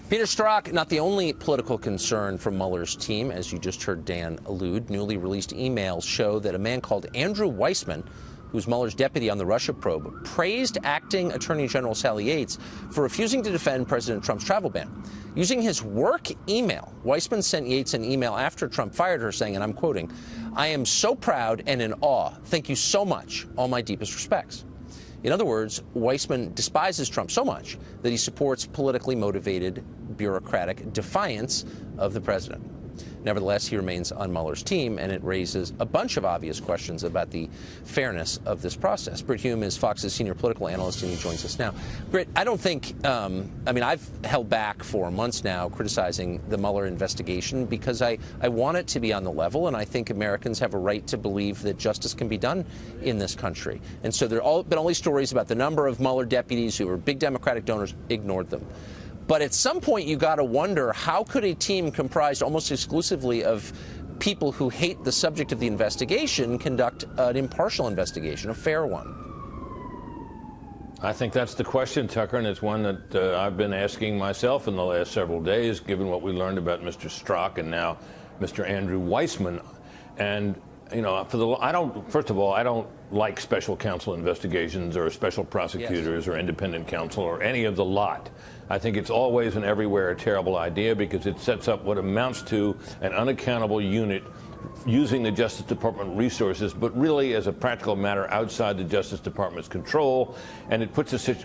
Peter Strzok, not the only political concern from Mueller's team, as you just heard Dan allude. Newly released emails show that a man called Andrew Weissmann, who's Mueller's deputy on the Russia probe, praised acting Attorney General Sally Yates for refusing to defend President Trump's travel ban. Using his work email, Weissmann sent Yates an email after Trump fired her saying, and I'm quoting, "I am so proud and in awe. Thank you so much. All my deepest respects." In other words, Weissmann despises Trump so much that he supports politically motivated bureaucratic defiance of the president. Nevertheless, he remains on Mueller's team, and it raises a bunch of obvious questions about the fairness of this process. Britt Hume is Fox's senior political analyst, and he joins us now. Britt, I don't think, I've held back for months now criticizing the Mueller investigation because I want it to be on the level, and I think Americans have a right to believe that justice can be done in this country. And so there have been all these stories about the number of Mueller deputies who are big Democratic donors, ignored them. But at some point, you got to wonder, how could a team comprised almost exclusively of people who hate the subject of the investigation conduct an impartial investigation, a fair one? I think that's the question, Tucker, and it's one that I've been asking myself in the last several days, given what we learned about Mr. Strzok and now Mr. Andrew Weissmann. And, you know, first of all, I don't like special counsel investigations or special prosecutors or independent counsel or any of the lot. I think it's always and everywhere a terrible idea because it sets up what amounts to an unaccountable unit using the Justice Department resources, but really as a practical matter outside the Justice Department's control. And it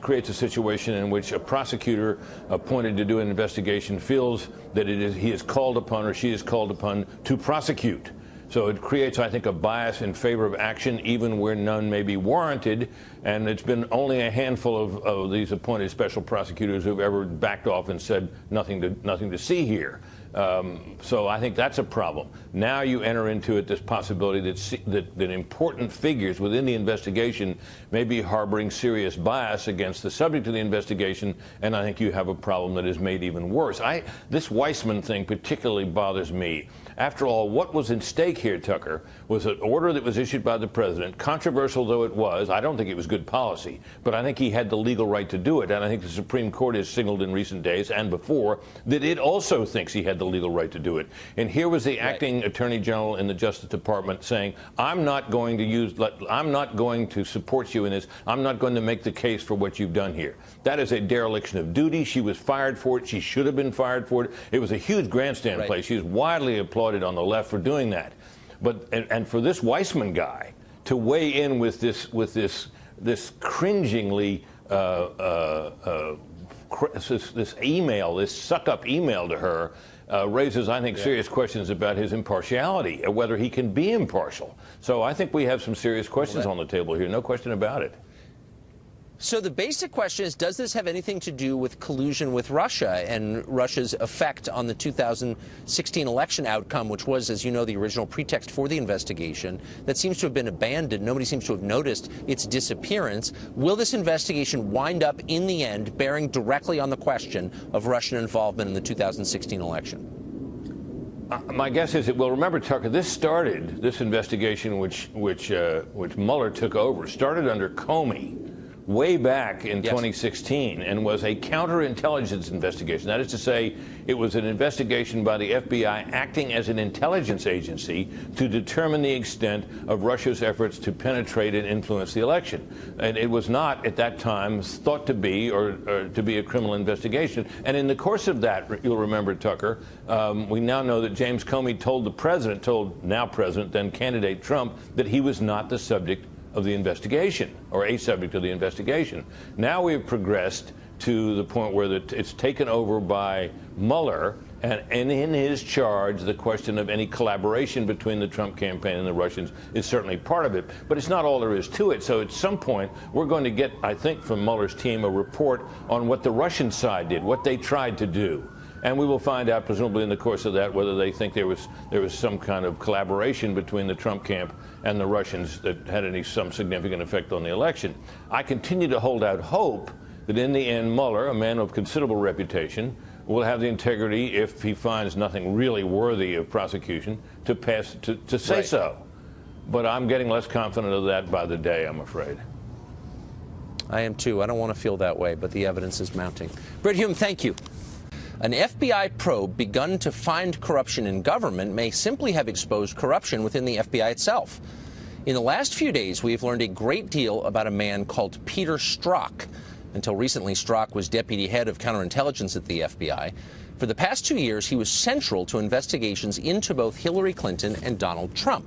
creates a situation in which a prosecutor appointed to do an investigation feels that he is called upon or she is called upon to prosecute. So it creates, I think, a bias in favor of action, even where none may be warranted. And it's been only a handful of these appointed special prosecutors who've ever backed off and said nothing to see here. So I think that's a problem. Now you enter into it this possibility that important figures within the investigation may be harboring serious bias against the subject of the investigation, and I think you have a problem that is made even worse. This Weissmann thing particularly bothers me. After all, what was in stake here, Tucker, was an order that was issued by the president, controversial though it was. I don't think it was good policy, but I think he had the legal right to do it, and I think the Supreme Court has signaled in recent days and before that it also thinks he had the legal right to do it. And here was the acting Attorney General in the Justice Department saying, I'm not going to support you in this. I'm not going to make the case for what you've done here. That is a dereliction of duty. She was fired for it. She should have been fired for it. It was a huge grandstand play. She was widely applauded on the left for doing that. But and for this Weissmann guy to weigh in with this cringingly this email, this suck-up email to her, raises, I think, serious questions about his impartiality, whether he can be impartial. So I think we have some serious questions on the table here, no question about it. So the basic question is, does this have anything to do with collusion with Russia and Russia's effect on the 2016 election outcome, which was, as you know, the original pretext for the investigation that seems to have been abandoned? Nobody seems to have noticed its disappearance. Will this investigation wind up, in the end, bearing directly on the question of Russian involvement in the 2016 election? My guess is it will. Remember, Tucker, this investigation, which Mueller took over, started under Comey way back in 2016 and was a counterintelligence investigation. That is to say, it was an investigation by the FBI acting as an intelligence agency to determine the extent of Russia's efforts to penetrate and influence the election. And it was not, at that time, thought to be or to be a criminal investigation. And in the course of that, you'll remember, Tucker, we now know that James Comey told now President, then candidate Trump, that he was not the subject of the investigation, or a subject of the investigation. Now we've progressed to the point where it's taken over by Mueller, and in his charge, the question of any collaboration between the Trump campaign and the Russians is certainly part of it, but it's not all there is to it. So at some point, we're going to get, I think, from Mueller's team, a report on what the Russian side did, what they tried to do. And we will find out, presumably in the course of that, whether they think there was some kind of collaboration between the Trump camp and the Russians that had some significant effect on the election. I continue to hold out hope that in the end, Mueller, a man of considerable reputation, will have the integrity, if he finds nothing really worthy of prosecution, to say so. But I'm getting less confident of that by the day, I'm afraid. I am too. I don't want to feel that way, but the evidence is mounting. Britt Hume, thank you. An FBI probe begun to find corruption in government may simply have exposed corruption within the FBI itself. In the last few days, we've learned a great deal about a man called Peter Strzok. Until recently, Strzok was deputy head of counterintelligence at the FBI. For the past 2 years, he was central to investigations into both Hillary Clinton and Donald Trump.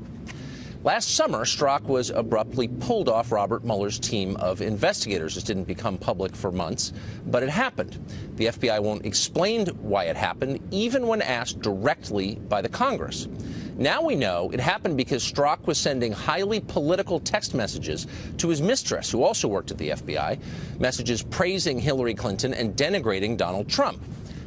Last summer, Strzok was abruptly pulled off Robert Mueller's team of investigators. This didn't become public for months, but it happened. The FBI won't explain why it happened, even when asked directly by the Congress. Now we know it happened because Strzok was sending highly political text messages to his mistress, who also worked at the FBI, messages praising Hillary Clinton and denigrating Donald Trump.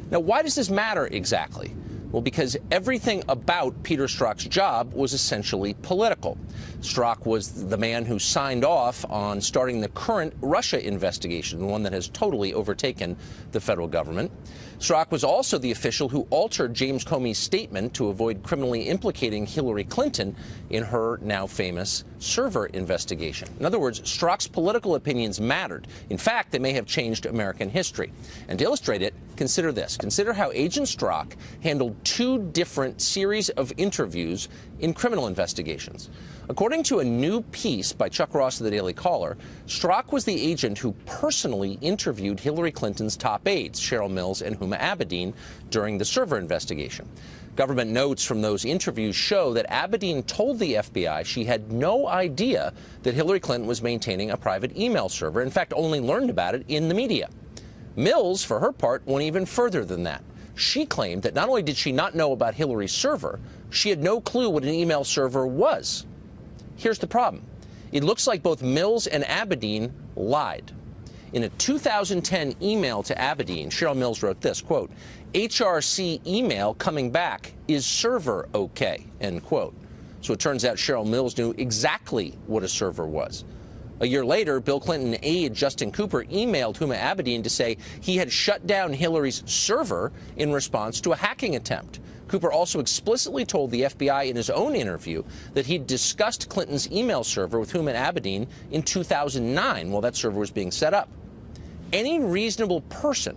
Now, why does this matter exactly? Well, because everything about Peter Strzok's job was essentially political. Strzok was the man who signed off on starting the current Russia investigation, the one that has totally overtaken the federal government. Strzok was also the official who altered James Comey's statement to avoid criminally implicating Hillary Clinton in her now famous server investigation. In other words, Strzok's political opinions mattered. In fact, they may have changed American history. And to illustrate it, consider this. Consider how Agent Strzok handled 2 different series of interviews in criminal investigations. According to a new piece by Chuck Ross of the Daily Caller, Strzok was the agent who personally interviewed Hillary Clinton's top aides, Cheryl Mills and Huma Abedin, during the server investigation. Government notes from those interviews show that Abedin told the FBI she had no idea that Hillary Clinton was maintaining a private email server, in fact, only learned about it in the media. Mills, for her part, went even further than that. She claimed that not only did she not know about Hillary's server, she had no clue what an email server was. Here's the problem. It looks like both Mills and Abedin lied. In a 2010 email to Abedin, Cheryl Mills wrote this, quote, "HRC email coming back, is server okay?" End quote. So it turns out Cheryl Mills knew exactly what a server was. A year later, Bill Clinton aide Justin Cooper emailed Huma Abedin to say he had shut down Hillary's server in response to a hacking attempt. Cooper also explicitly told the FBI in his own interview that he'd discussed Clinton's email server with Huma Abedin in 2009 while that server was being set up. Any reasonable person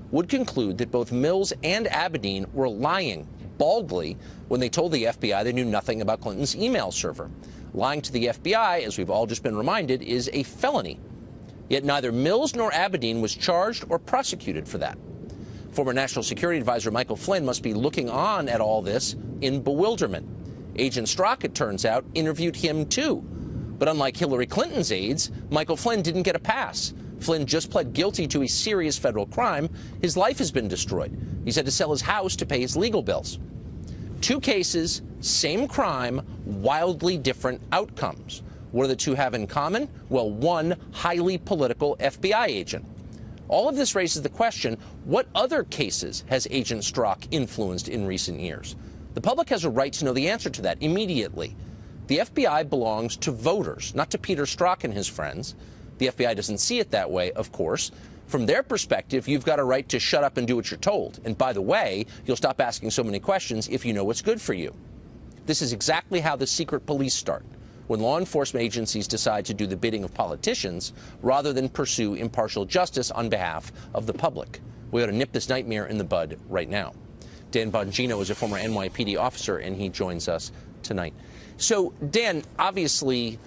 would conclude that both Mills and Abedin were lying baldly when they told the FBI they knew nothing about Clinton's email server. Lying to the FBI, as we've all just been reminded, is a felony. Yet neither Mills nor Abedin was charged or prosecuted for that. Former National Security Advisor Michael Flynn must be looking on at all this in bewilderment. Agent Strzok, it turns out, interviewed him too. But unlike Hillary Clinton's aides, Michael Flynn didn't get a pass. Flynn just pled guilty to a serious federal crime. His life has been destroyed. He's had to sell his house to pay his legal bills. 2 cases, same crime, wildly different outcomes. What do the 2 have in common? Well, one highly political FBI agent. All of this raises the question, what other cases has Agent Strzok influenced in recent years? The public has a right to know the answer to that immediately. The FBI belongs to voters, not to Peter Strzok and his friends. The FBI doesn't see it that way, of course. From their perspective, you've got a right to shut up and do what you're told. And by the way, you'll stop asking so many questions if you know what's good for you. This is exactly how the secret police start, when law enforcement agencies decide to do the bidding of politicians rather than pursue impartial justice on behalf of the public. We ought to nip this nightmare in the bud right now. Dan Bongino is a former NYPD officer, and he joins us tonight. So, Dan, obviously,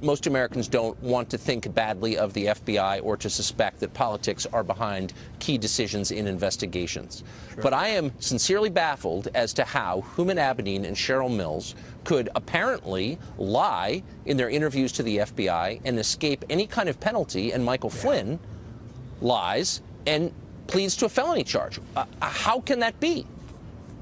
most Americans don't want to think badly of the FBI or to suspect that politics are behind key decisions in investigations. Sure. But I am sincerely baffled as to how Huma Abedin and Cheryl Mills could apparently lie in their interviews to the FBI and escape any kind of penalty, and Michael Flynn lies and pleads to a felony charge. How can that be?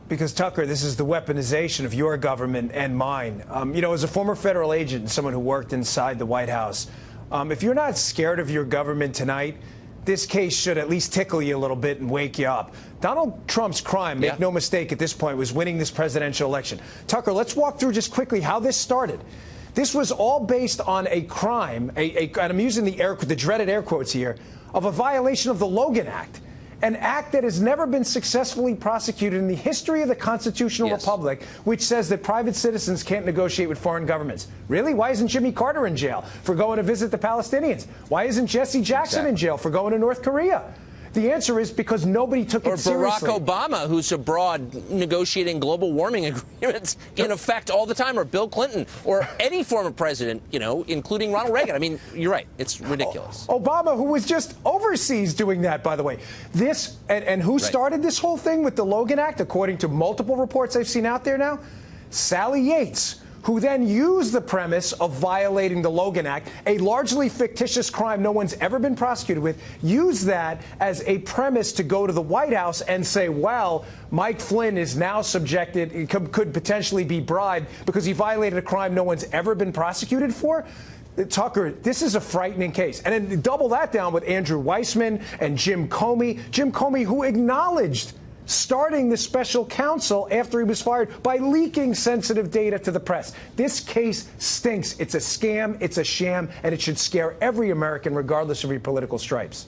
Because, Tucker, this is the weaponization of your government and mine. As a former federal agent and someone who worked inside the White House, if you're not scared of your government tonight, this case should at least tickle you a little bit and wake you up. Donald Trump's crime, make no mistake at this point, was winning this presidential election. Tucker, let's walk through just quickly how this started. This was all based on a crime, and I'm using the dreaded air quotes here, of a violation of the Logan Act. An act that has never been successfully prosecuted in the history of the constitutional republic, which says that private citizens can't negotiate with foreign governments. Really? Why isn't Jimmy Carter in jail for going to visit the Palestinians? Why isn't Jesse Jackson in jail for going to North Korea? The answer is because nobody took it seriously. Or Barack Obama, who's abroad negotiating global warming agreements in effect all the time, or Bill Clinton, or any former president, you know, including Ronald Reagan. I mean, you're right. It's ridiculous. Obama, who was just overseas doing that, by the way. This, and who started this whole thing with the Logan Act, according to multiple reports I've seen out there now? Sally Yates, who then used the premise of violating the Logan Act, a largely fictitious crime no one's ever been prosecuted with, used that as a premise to go to the White House and say, well, Mike Flynn is now subjected, could potentially be bribed because he violated a crime no one's ever been prosecuted for. Tucker, this is a frightening case. And then double that down with Andrew Weissman and Jim Comey. Jim Comey, who acknowledged starting the special counsel after he was fired by leaking sensitive data to the press. This case stinks. It's a scam, it's a sham, and it should scare every American, regardless of your political stripes.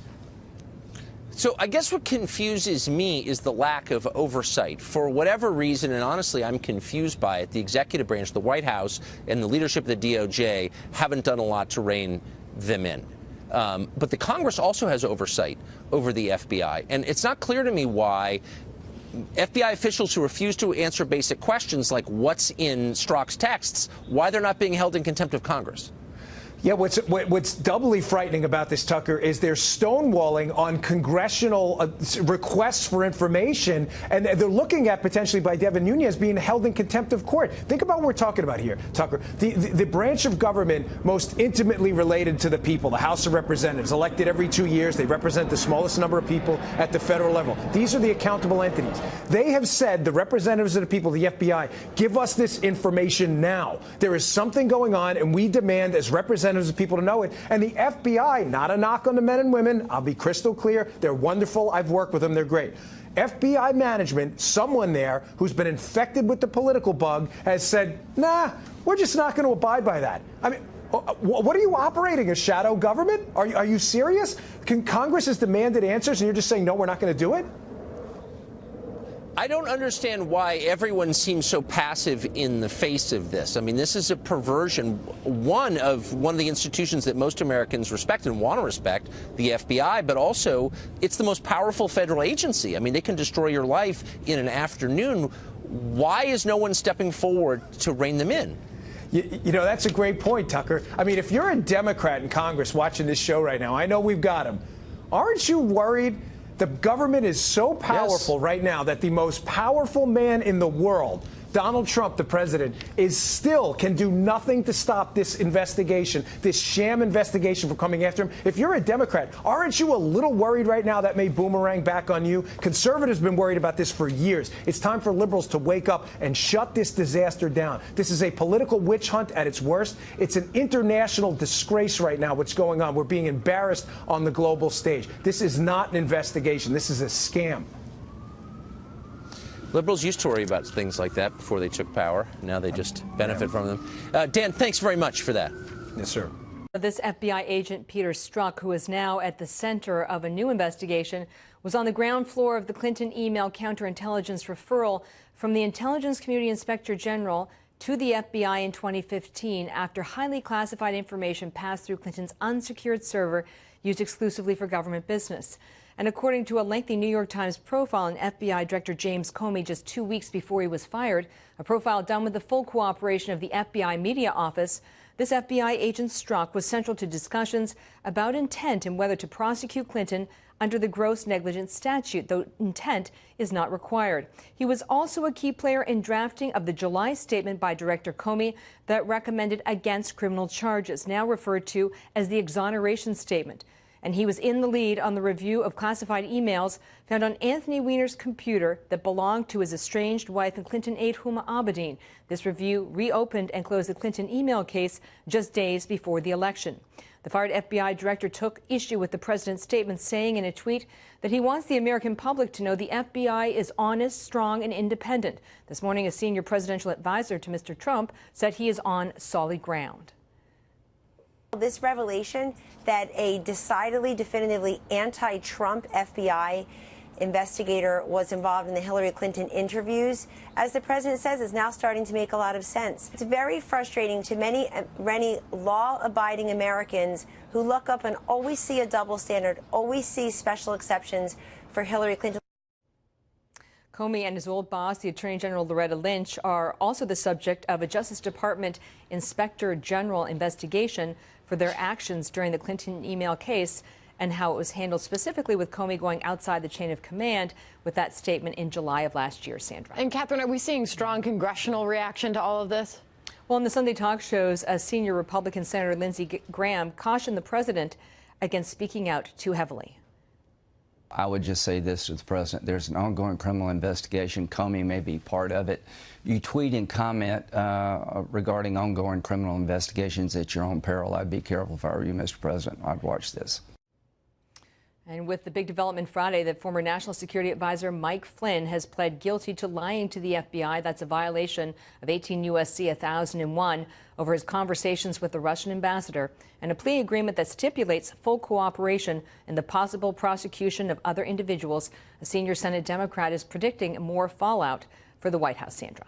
So I guess what confuses me is the lack of oversight. For whatever reason, and honestly, I'm confused by it, the executive branch, the White House, and the leadership of the DOJ haven't done a lot to rein them in. But the Congress also has oversight over the FBI. And it's not clear to me why FBI officials who refuse to answer basic questions like what's in Strzok's texts, why they're not being held in contempt of Congress. Yeah, what's doubly frightening about this, Tucker, is they're stonewalling on congressional requests for information, and they're looking at potentially by Devin Nunes being held in contempt of court. Think about what we're talking about here, Tucker. The branch of government most intimately related to the people, the House of Representatives, elected every 2 years. They represent the smallest number of people at the federal level. These are the accountable entities. They have said, the representatives of the people, the FBI, give us this information now. There is something going on, and we demand as representatives of people to know it. And the FBI, not a knock on the men and women, I'll be crystal clear, they're wonderful. I've worked with them. They're great. FBI management, someone there who's been infected with the political bug, has said, nah, we're just not going to abide by that. I mean, what are you operating, a shadow government? Are you serious? Congress has demanded answers and you're just saying, no, we're not going to do it? I don't understand why everyone seems so passive in the face of this. I mean, this is a perversion, one of the institutions that most Americans respect and want to respect, the FBI, but also it's the most powerful federal agency. I mean, they can destroy your life in an afternoon. Why is no one stepping forward to rein them in? You know, that's a great point, Tucker. I mean, if you're a Democrat in Congress watching this show right now, I know we've got them. Aren't you worried? The government is so powerful right now that the most powerful man in the world, Donald Trump, the president, can do nothing to stop this investigation, this sham investigation from coming after him. If you're a Democrat, aren't you a little worried right now that may boomerang back on you? Conservatives have been worried about this for years. It's time for liberals to wake up and shut this disaster down. This is a political witch hunt at its worst. It's an international disgrace right now, what's going on. We're being embarrassed on the global stage. This is not an investigation. This is a scam. Liberals used to worry about things like that before they took power. Now they just benefit from them. Dan, thanks very much for that. Yes, sir. This FBI agent, Peter Strzok, who is now at the center of a new investigation, was on the ground floor of the Clinton email counterintelligence referral from the Intelligence Community Inspector General to the FBI in 2015 after highly classified information passed through Clinton's unsecured server used exclusively for government business. And according to a lengthy New York Times profile on FBI Director James Comey just 2 weeks before he was fired, a profile done with the full cooperation of the FBI media office, this FBI agent Strzok was central to discussions about intent and whether to prosecute Clinton under the gross negligence statute, though intent is not required. He was also a key player in drafting of the July statement by Director Comey that recommended against criminal charges, now referred to as the exoneration statement. And he was in the lead on the review of classified emails found on Anthony Weiner's computer that belonged to his estranged wife and Clinton aide Huma Abedin. This review reopened and closed the Clinton email case just days before the election. The fired FBI director took issue with the president's statement, saying in a tweet that he wants the American public to know the FBI is honest, strong, and independent. This morning, a senior presidential advisor to Mr. Trump said he is on solid ground. This revelation that a decidedly, definitively anti-Trump FBI investigator was involved in the Hillary Clinton interviews, as the president says, is now starting to make a lot of sense. It's very frustrating to many law-abiding Americans who look up and always see a double standard, always see special exceptions for Hillary Clinton. Comey and his old boss, the Attorney General Loretta Lynch, are also the subject of a Justice Department Inspector General investigation for their actions during the Clinton email case and how it was handled, specifically with Comey going outside the chain of command with that statement in July of last year. Sandra. And Catherine, are we seeing strong congressional reaction to all of this? Well, in the Sunday talk shows, a senior Republican Senator Lindsey Graham cautioned the president against speaking out too heavily. I would just say this to the president. There's an ongoing criminal investigation. Comey may be part of it. You tweet and comment regarding ongoing criminal investigations at your own peril. I'd be careful if I were you, Mr. President. I'd watch this. And with the big development Friday, the former National Security Advisor Mike Flynn has pled guilty to lying to the FBI. That's a violation of 18 U.S.C. 1001 over his conversations with the Russian ambassador, and a plea agreement that stipulates full cooperation in the possible prosecution of other individuals. A senior Senate Democrat is predicting more fallout for the White House. Sandra.